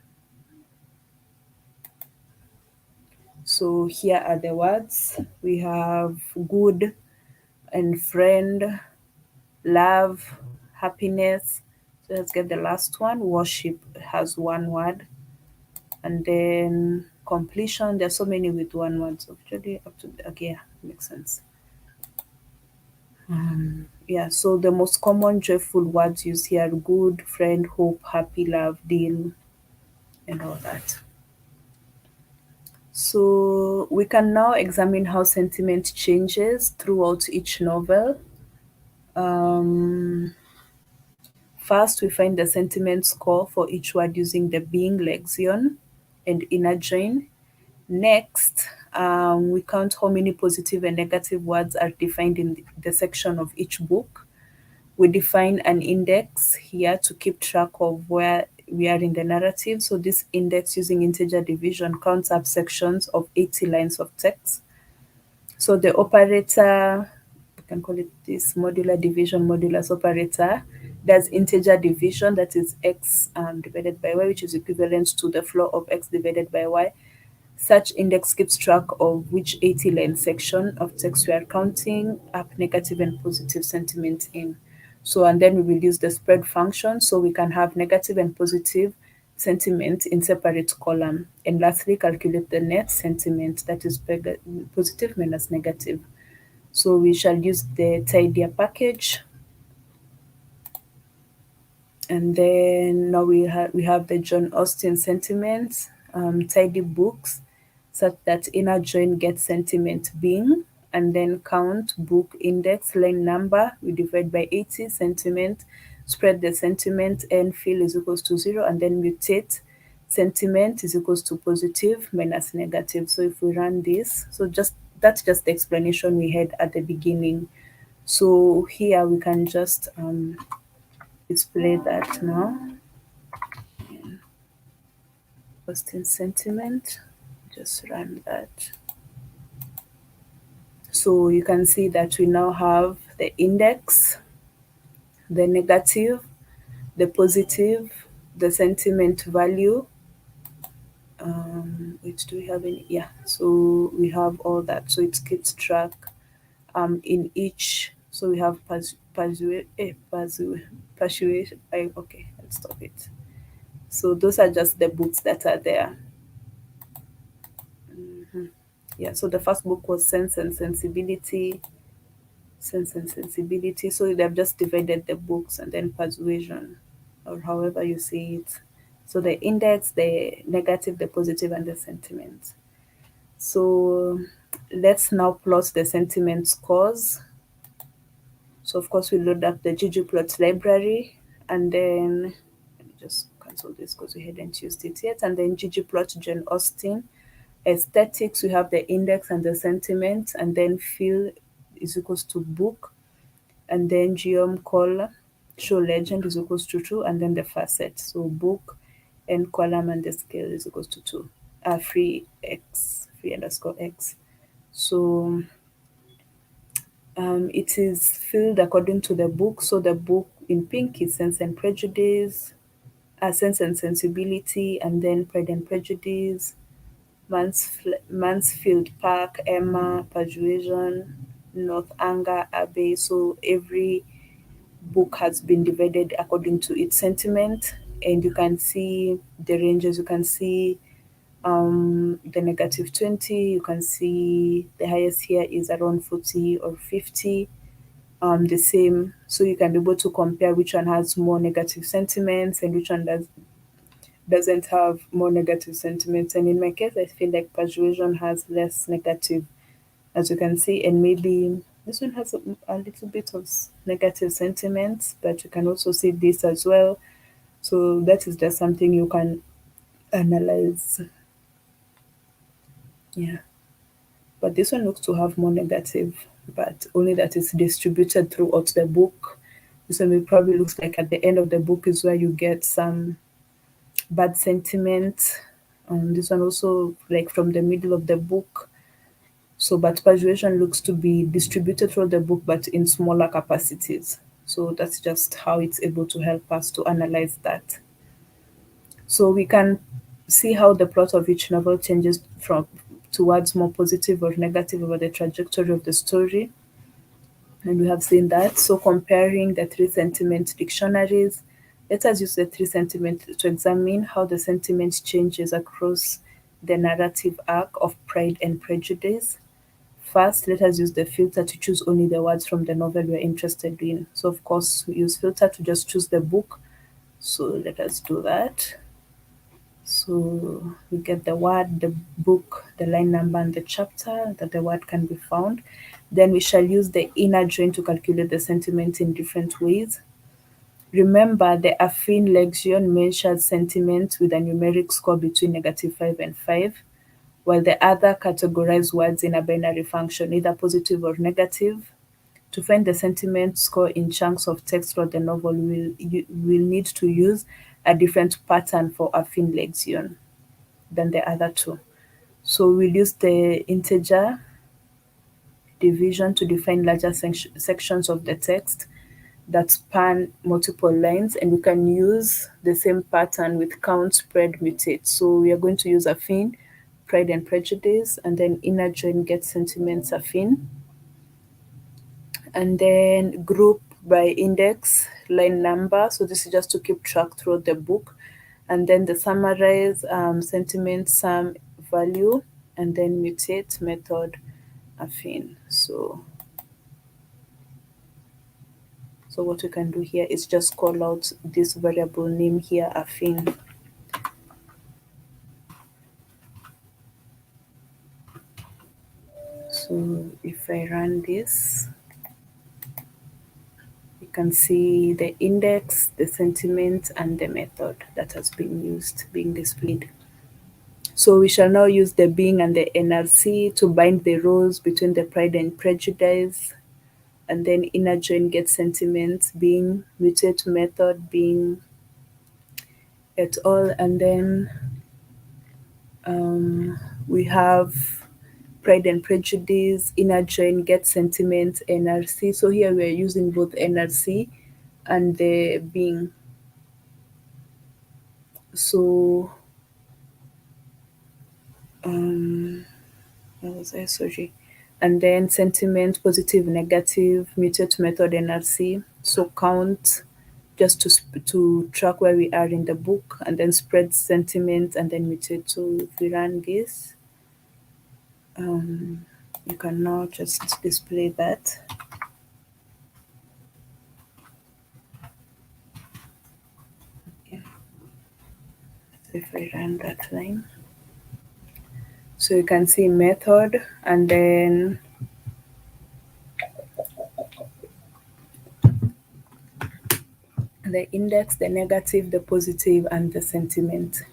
So here are the words. We have good and friend, love, happiness. So let's get the last one. Worship has one word. And then completion, there's so many with one word. So actually up to, okay, yeah, makes sense. Yeah, so the most common joyful words used here are good, friend, hope, happy, love, deal, and all that. So we can now examine how sentiment changes throughout each novel. Um, First, we find the sentiment score for each word using the being lexion and inner join. Next, we count how many positive and negative words are defined in the section of each book. We define an index here to keep track of where we are in the narrative. So this index using integer division counts up sections of 80 lines of text. So the operator, we can call it this modular division modulus operator, does integer division, that is x divided by y, which is equivalent to the floor of x divided by y. Such index keeps track of which 80 line section of text we are counting up negative and positive sentiment in. So, and then we will use the spread function so we can have negative and positive sentiment in separate column. And lastly, calculate the net sentiment, that is positive minus negative. So we shall use the tidier package. And then now we have the John Austen sentiments, tidy books, such that inner join gets sentiment being, and then count book index line number. We divide by 80 sentiment, spread the sentiment, and fill is equals to 0, and then mutate sentiment is equals to positive minus negative. So if we run this, so just that's just the explanation we had at the beginning. So here we can just display that now. Posting sentiment, just run that. So you can see that we now have the index, the negative, the positive, the sentiment value. Which do we have in? Yeah, so we have all that. So it keeps track in each. So we have persuasion. Okay, let's stop it. So those are just the books that are there. Yeah, so the first book was Sense and Sensibility. Sense and Sensibility. So they've just divided the books and then persuasion, or however you see it. So the index, the negative, the positive, and the sentiment. So let's now plot the sentiment scores. So of course we load up the ggplot library, and then let me just cancel this because we hadn't used it yet. And then ggplot Jane Austen. Aesthetics, we have the index and the sentiment, and then fill is equals to book, and then geom call show legend is equals to 2, and then the facet. So book and column and the scale is equals to 2. Free underscore x. So it is filled according to the book. So the book in pink is Sense and Prejudice, Sense and Sensibility, and then Pride and Prejudice, Mansfield Park, Emma, Persuasion, Northanger Abbey. So every book has been divided according to its sentiment, and you can see the ranges. You can see the negative 20. You can see the highest here is around 40 or 50. The same, so you can be able to compare which one has more negative sentiments and which one doesn't have more negative sentiments. And in my case, I feel like Persuasion has less negative, as you can see, and maybe this one has a little bit of negative sentiments, but you can also see this as well. So that is just something you can analyze. Yeah, but this one looks to have more negative, but only that it's distributed throughout the book. This one probably looks like at the end of the book is where you get some bad sentiment. This one also like from the middle of the book. So, but persuasion looks to be distributed through the book, but in smaller capacities. So that's just how it's able to help us to analyze that. So we can see how the plot of each novel changes from towards more positive or negative over the trajectory of the story. And we have seen that. So comparing the three sentiment dictionaries, let us use the three sentiment to examine how the sentiment changes across the narrative arc of Pride and Prejudice. First, let us use the filter to choose only the words from the novel we're interested in. So of course, we use filter to just choose the book. So let us do that. So we get the word, the book, the line number, and the chapter that the word can be found. Then we shall use the inner join to calculate the sentiment in different ways. Remember, the affine lexion measures sentiment with a numeric score between -5 and 5, while the other categorize words in a binary function, either positive or negative. To find the sentiment score in chunks of text throughout the novel, we'll need to use a different pattern for affine lexion than the other two. So we'll use the integer division to define larger sections of the text that span multiple lines, and we can use the same pattern with count, spread, mutate. So we are going to use affine, Pride and Prejudice, and then inner join get sentiments affine, and then group by index line number. So this is just to keep track throughout the book, and then the summarize sentiment sum value, and then mutate method affine. So what we can do here is just call out this variable name here affine. So if I run this, you can see the index, the sentiment, and the method that has been used being displayed. So we shall now use the being and the NRC to bind the rows between the Pride and Prejudice, and then inner join get sentiment, being mutate method, being et al. And then we have Pride and Prejudice, inner join get sentiment, NRC. So here we are using both NRC and the being. So where was I? Sorry. And then sentiment, positive, negative, mutate method, NRC. So count just to track where we are in the book, and then spread sentiment, and then mutate. So if we run this, you can now just display that. Yeah. If I run that line, so you can see method, and then the index, the negative, the positive, and the sentiment.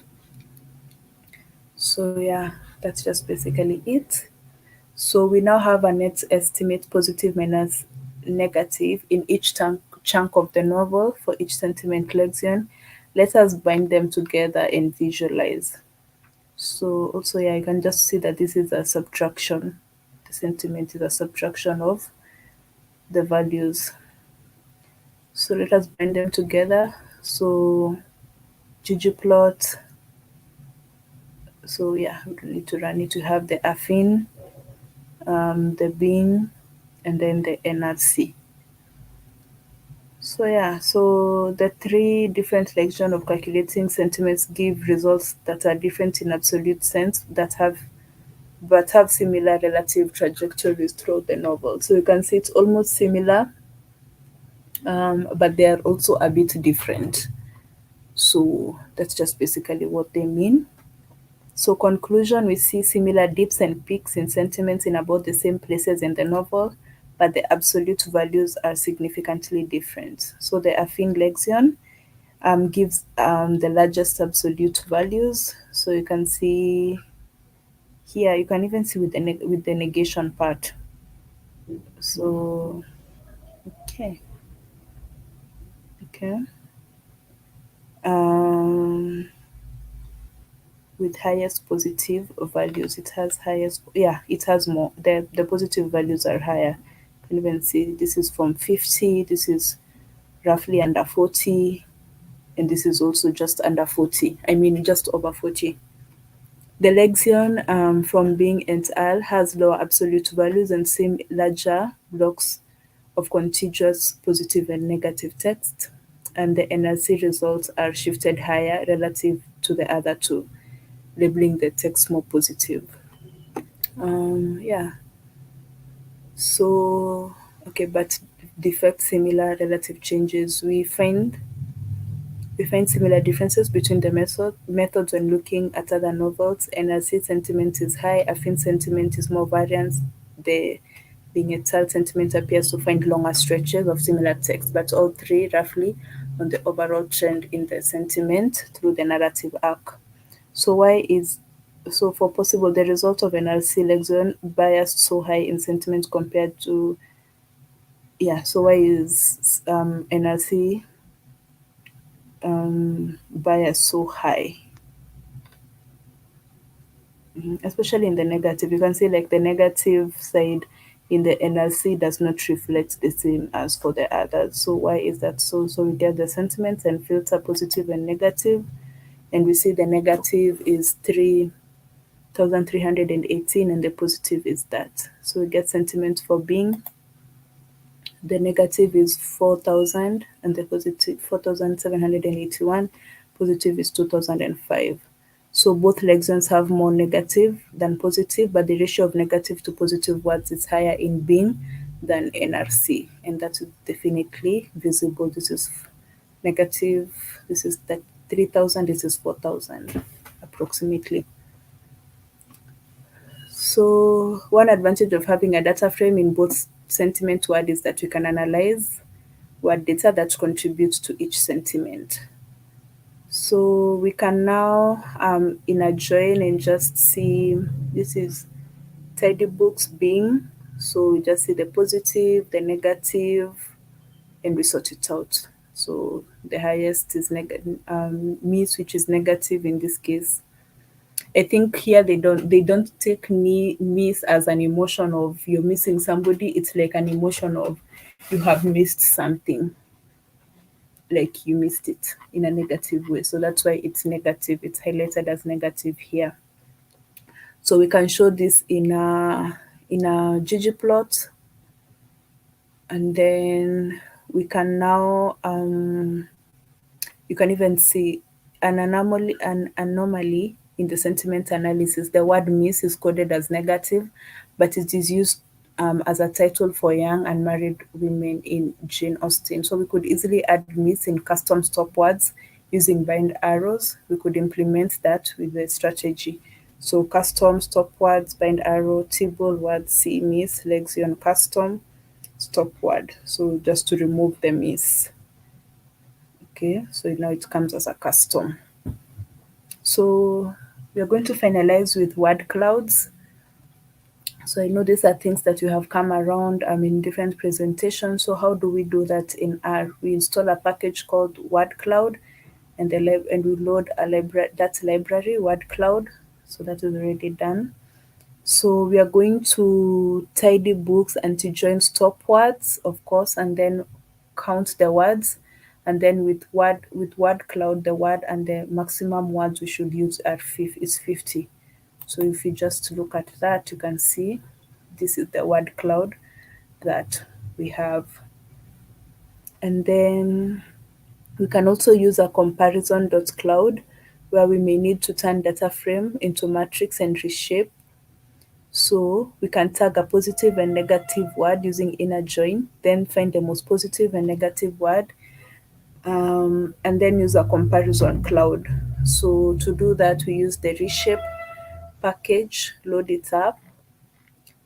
So yeah, that's just basically it. So we now have a net estimate positive minus negative in each chunk of the novel for each sentiment lexion. Let us bind them together and visualize. So also, yeah, you can just see that this is a subtraction. The sentiment is a subtraction of the values. So let us bind them together. So ggplot. So yeah, we need to run it to have the affine, the being, and then the NRC. So yeah, so the three different lexion of calculating sentiments give results that are different in absolute sense but have similar relative trajectories throughout the novel. So you can see it's almost similar, but they are also a bit different. So that's just basically what they mean. So conclusion, we see similar dips and peaks in sentiments in about the same places in the novel, but the absolute values are significantly different. So the affine lexion gives the largest absolute values. So you can see here, you can even see with with the negation part. So okay, okay. Um, with highest positive values. It has highest, yeah, it has more. The positive values are higher. You can even see this is from 50, this is roughly under 40, and this is also just under 40. I mean, just over 40. The lexion from Bing et al. Has lower absolute values and same larger blocks of contiguous positive and negative text, and the NLC results are shifted higher relative to the other two, labeling the text more positive. Yeah. So okay, but defect similar relative changes. We find similar differences between the methods when looking at other novels. NLC sentiment is high, affine sentiment is more variance. The being a child sentiment appears to find longer stretches of similar text, but all three roughly on the overall trend in the sentiment through the narrative arc. So why is so for possible the result of NLC lexion biased so high in sentiment compared to so why is NLC bias so high, especially in the negative. You can see like the negative side in the NLC does not reflect the same as for the others. So why is that so? So we get the sentiments and filter positive and negative, and we see the negative is 3,318 and the positive is that. So we get sentiment for being the negative is 4,000 and the positive 4,781. Positive is 2,005. So both lexions have more negative than positive, but the ratio of negative to positive words is higher in Bing than NRC, and that is definitely visible. This is negative. This is that 3,000. This is 4,000, approximately. So one advantage of having a data frame in both sentiment word is that we can analyze word data that contributes to each sentiment. So we can now in a join and just see this is tidy books being. So we just see the positive, the negative, and we sort it out. So the highest is miss, which is negative in this case. I think here they don't take miss as an emotion of you're missing somebody. It's like an emotion of you have missed something, like you missed it in a negative way. So that's why it's negative. It's highlighted as negative here. So we can show this in a ggplot, and then we can now you can even see an anomaly in the sentiment analysis. The word miss is coded as negative, but it is used as a title for young and married women in Jane Austen. So we could easily add miss in custom stop words using bind arrows. We could implement that with the strategy. So custom stop words, bind arrow, table word, see miss, lexion custom, stop word. So just to remove the miss. Okay, so now it comes as a custom. So we are going to finalize with word clouds. So I know these are things that you have come around in different presentations. So how do we do that in R? We install a package called word cloud, and and we load a library, that library word cloud. So that is already done. So we are going to tidy books and to join stop words, of course, and then count the words. And then with word cloud, the word and the maximum words we should use is 50. So if you just look at that, you can see this is the word cloud that we have. And then we can also use a comparison.cloud where we may need to turn data frame into matrix and reshape. So we can tag a positive and negative word using inner join, then find the most positive and negative word, and then use a comparison cloud. So to do that, we use the reshape package, load it up.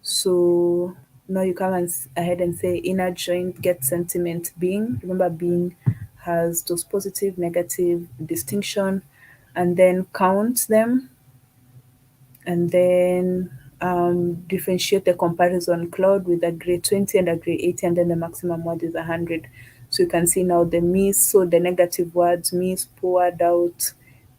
So now you come ahead and say inner join get sentiment being. Remember, being has those positive, negative distinction, and then count them, and then differentiate the comparison cloud with a grade 20 and a grade 80, and then the maximum word is 100. So you can see now the miss, so the negative words, miss, poor, doubt,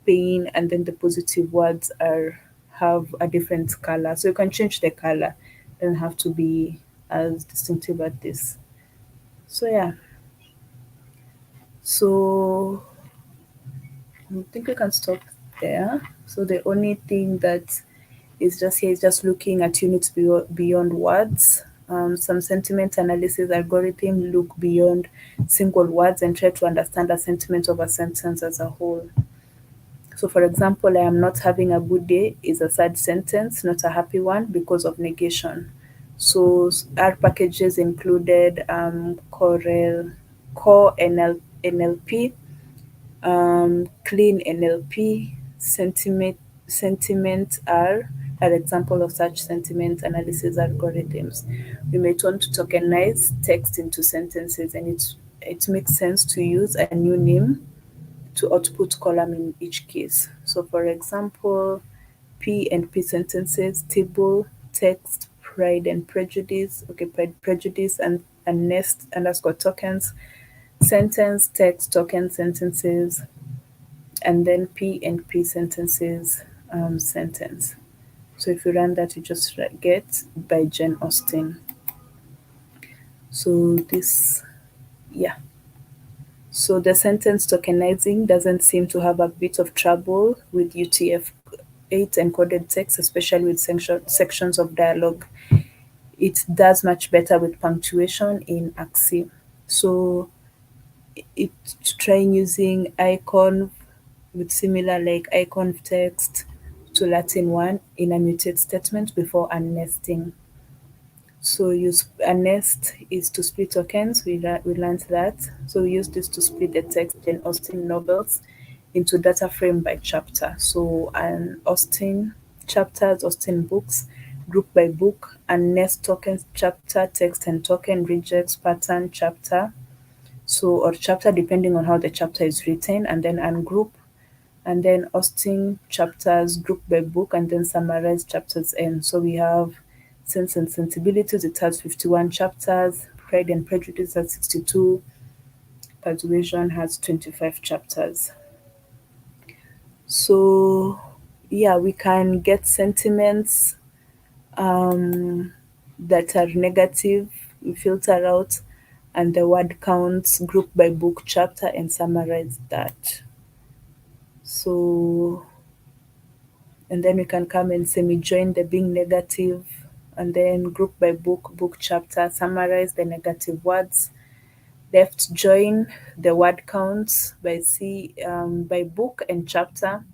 pain, and then the positive words are have a different color. So you can change the color. It doesn't have to be as distinctive as this. So yeah. So I think we can stop there. So the only thing that is just here is just looking at units beyond words. Some sentiment analysis algorithm look beyond single words and try to understand the sentiment of a sentence as a whole. So, for example, I am not having a good day is a sad sentence, not a happy one because of negation. So, our packages included Core NLP, Clean NLP, Sentiment R are example of such sentiment analysis algorithms. We may turn to tokenize text into sentences, and it makes sense to use a new name to output column in each case. So for example, P and P sentences, table, text, pride and prejudice, okay, pride, prejudice, and nest underscore tokens, sentence, text, token sentences, and then P and P sentences, sentence. So if you run that, you just get by Jane Austen. So this, yeah. So the sentence tokenizing doesn't seem to have a bit of trouble with UTF-8 encoded text, especially with sections of dialogue. It does much better with punctuation in AXI. So it's trying using icon with similar like icon text to Latin one in a mutate statement before unnesting. So use a nest is to split tokens. We learned that. So we use this to split the text in Austen novels into data frame by chapter. So an Austen chapters, Austen books, group by book, and nest tokens, chapter, text, and token, rejects, pattern, chapter. So or chapter depending on how the chapter is written, and then ungroup, and then Austen chapters group by book, and then summarized chapters end. So we have Sense and Sensibilities, it has 51 chapters, Pride and Prejudice has 62, Persuasion has 25 chapters. So yeah, we can get sentiments that are negative, we filter out, and the word counts, group by book, chapter, and summarize that. So and then we can come and semi-join the being negative, and then group by book, book chapter, summarize the negative words, left join the word counts by by book and chapter,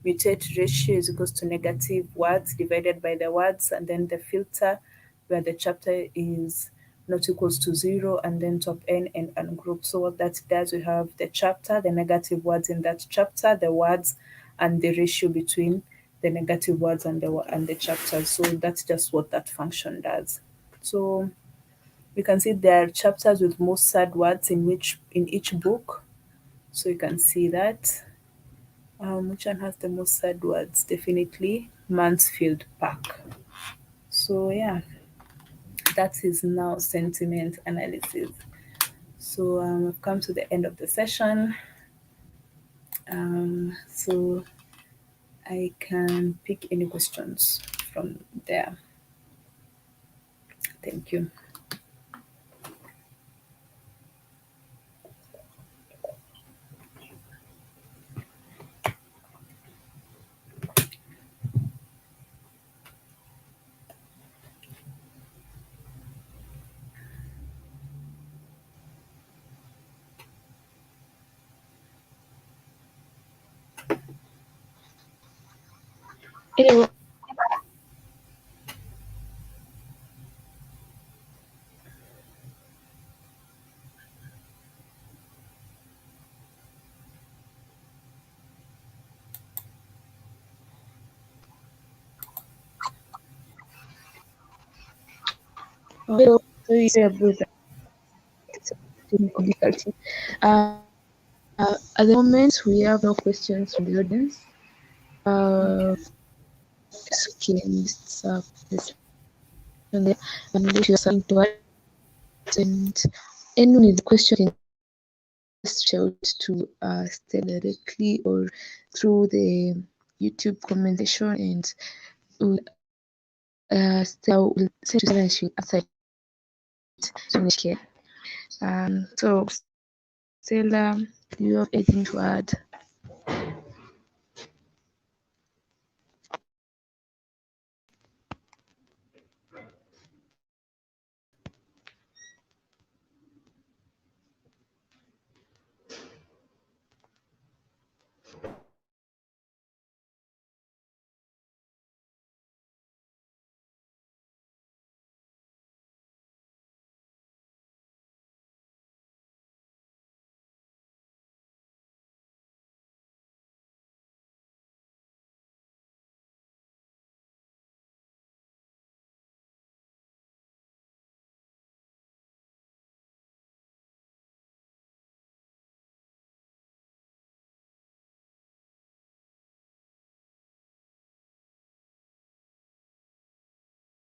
mutate ratio is equals to negative words divided by the words, and then the filter where the chapter is not equals to 0, and then top n and ungroup. So what that does, we have the chapter, the negative words in that chapter, the words, and the ratio between the negative words and the chapters. So that's just what that function does. So you can see there are chapters with most sad words in each book. So you can see that. Which one has the most sad words? Definitely Mansfield Park. So yeah, that is now sentiment analysis. So I've come to the end of the session. So I can pick any questions from there. Thank you. Anyone? Hello. So you say about that technical difficulty. At the moment, we have no questions from the audience. So okay, stop this and then and if you're something to add and anyone with a question can just reach out to Stella directly or through the YouTube comment section, and Stella will send you and she'll answer it so much care. So Stella, do you have anything to add?